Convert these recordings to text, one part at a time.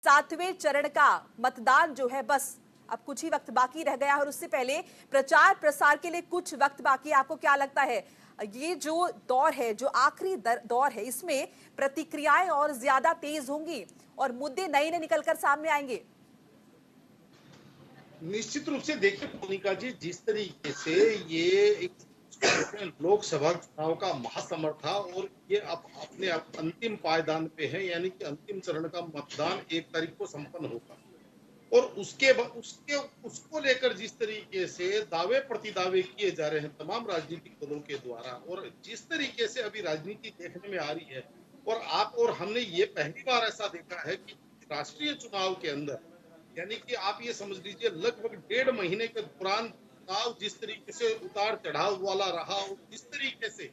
सातवें चरण का मतदान जो है बस अब कुछ ही वक्त बाकी रह गया है और उससे पहले प्रचार प्रसार के लिए कुछ वक्त बाकी है। आपको क्या लगता है ये जो दौर है, जो आखिरी दौर है, इसमें प्रतिक्रियाएं और ज्यादा तेज होंगी और मुद्दे नए नए निकलकर सामने आएंगे? निश्चित रूप से देखिए मोनिका जी, जिस तरीके से ये एक लोकसभा चुनाव का महासमर था और ये अब अपने अंतिम पायदान पे है, यानी कि अंतिम चरण का मतदान 1 तारीख को संपन्न होगा और उसके उसको लेकर जिस तरीके से दावे प्रतिदावे किए जा रहे हैं तमाम राजनीतिक दलों के द्वारा और जिस तरीके से अभी राजनीति देखने में आ रही है और आप और हमने ये पहली बार ऐसा देखा है कि राष्ट्रीय चुनाव के अंदर, यानी कि आप ये समझ लीजिए लगभग 1.5 महीने के दौरान चुनाव जिस तरीके से उतार चढ़ाव वाला रहा और जिस तरीके से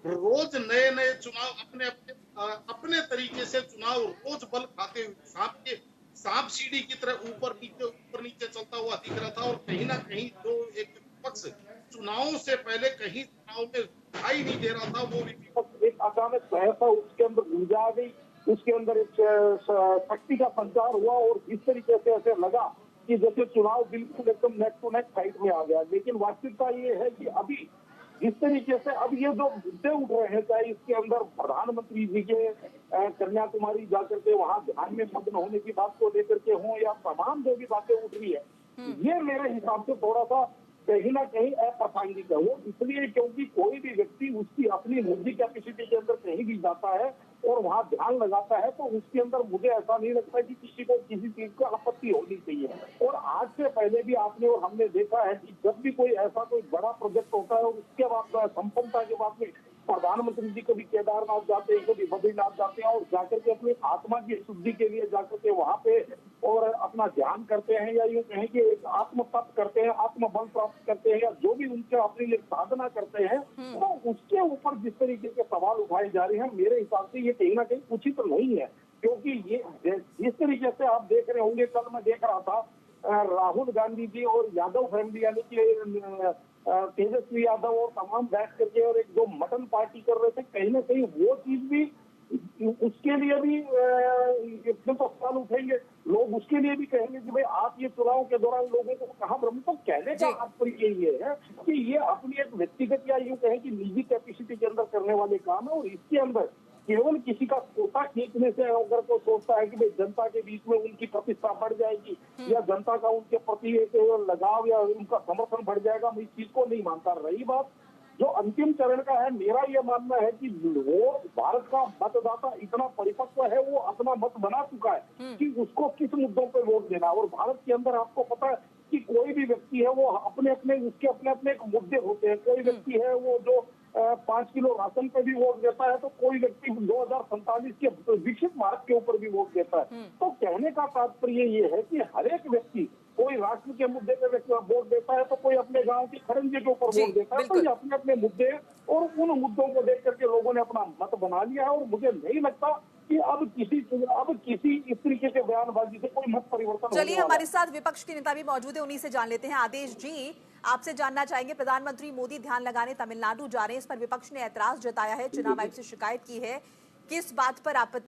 रोज नए नए चुनाव अपने अपने अपने तरीके से चुनाव रोज बल खाते हुए सांप सीढ़ी की तरह ऊपर नीचे चलता हुआ दिख रहा था और कहीं ना कहीं जो एक विपक्ष चुनावों से पहले कहीं चुनाव में दिखाई नहीं दे रहा था, वो विपक्ष एक अचानक सहसा उसके अंदर ऊर्जा आ गई, उसके अंदर एक शक्ति का संचार हुआ और जिस तरीके से ऐसे लगा कि जैसे चुनाव बिल्कुल एकदम नेक टू नेक फाइट में आ गया। लेकिन वास्तविकता ये है कि अभी जिस तरीके से अब ये जो मुद्दे उठ रहे हैं, चाहे इसके अंदर प्रधानमंत्री जी के कन्याकुमारी जाकर के वहां ध्यान में मग्न होने की बात को लेकर के हों या तमाम जो भी बातें उठ रही है, ये मेरे हिसाब से थोड़ा सा कहीं ना कहीं अप्रासंगिक है। वो इसलिए क्योंकि कोई भी व्यक्ति उसकी अपनी निजी कैपेसिटी के अंदर कहीं भी जाता है और वहां ध्यान लगाता है तो उसके अंदर मुझे ऐसा नहीं लगता कि किसी को किसी चीज का आपत्ति होनी चाहिए। और आज से पहले भी आपने और हमने देखा है कि जब भी कोई ऐसा कोई बड़ा प्रोजेक्ट होता है और उसके बाद संपन्नता के बाद में प्रधानमंत्री जी कभी केदारनाथ जाते हैं, कभी बद्रीनाथ जाते हैं और जाकर के अपनी आत्मा की शुद्धि के लिए जाकर के वहां पे और अपना ध्यान करते हैं या यूं कहें कि एक आत्म तप करते हैं, आत्म बल प्राप्त करते हैं या जो भी उनके अपने लिए साधना करते हैं, तो उसके ऊपर जिस तरीके के सवाल उठाए जा रहे हैं मेरे हिसाब से ये कहीं ना कहीं उचित नहीं है। क्योंकि ये जिस तरीके से आप देख रहे होंगे, कल मैं देख रहा था राहुल गांधी जी और यादव फैमिली यानी कि तेजस्वी यादव और तमाम बैठ करके और एक जो मटन पार्टी कर रहे थे, कहीं ना कहीं वो चीज भी उसके लिए भी इसमें तो सवाल उठेंगे लोग, उसके लिए भी कहेंगे कि भाई आप ये चुनाव के दौरान लोगों को कहाँ भ्रम। तो कहने का तात्पर्य ये है कि ये अपनी एक व्यक्तिगत या यूं कहें कि निजी कैपेसिटी के अंदर करने वाले काम है और इसके अंदर केवल किसी का कोटा खींचने से अगर कोई सोचता है कि भाई जनता के बीच में उनकी प्रतिष्ठा बढ़ जाएगी या जनता का उनके प्रति एक लगाव या उनका समर्थन बढ़ जाएगा, मैं इस चीज को नहीं मानता। रही बात जो अंतिम चरण का है, मेरा यह मानना है कि वो भारत का मतदाता इतना परिपक्व है, वो अपना मत बना चुका है कि उसको किस मुद्दों पर वोट देना। और भारत के अंदर आपको पता है कि कोई भी व्यक्ति है वो अपने अपने उसके अपने अपने मुद्दे होते हैं। कोई व्यक्ति है वो जो 5 किलो राशन पे भी वोट देता है, तो कोई व्यक्ति 2047 के विकसित भारत के ऊपर भी वोट देता है। तो कहने का तात्पर्य ये है कि हर एक व्यक्ति कोई राष्ट्र के मुद्दे पे वोट देता है तो कोई अपने गांव की खरंजे के ऊपर वोट देता है। तो ये अपने अपने मुद्दे और उन मुद्दों को देख करके लोगों ने अपना मत बना लिया है और मुझे नहीं लगता कि अब किसी इस तरीके के बयानबाजी से कोई मत परिवर्तन। चलिए, हमारे साथ विपक्ष के नेता भी मौजूद है, उन्हीं से जान लेते हैं। आदेश जी, आपसे जानना चाहेंगे, प्रधानमंत्री मोदी ध्यान लगाने तमिलनाडु जा रहे हैं, इस पर विपक्ष ने ऐतराज जताया है, चुनाव आयोग से शिकायत की है, किस बात पर आपत्ति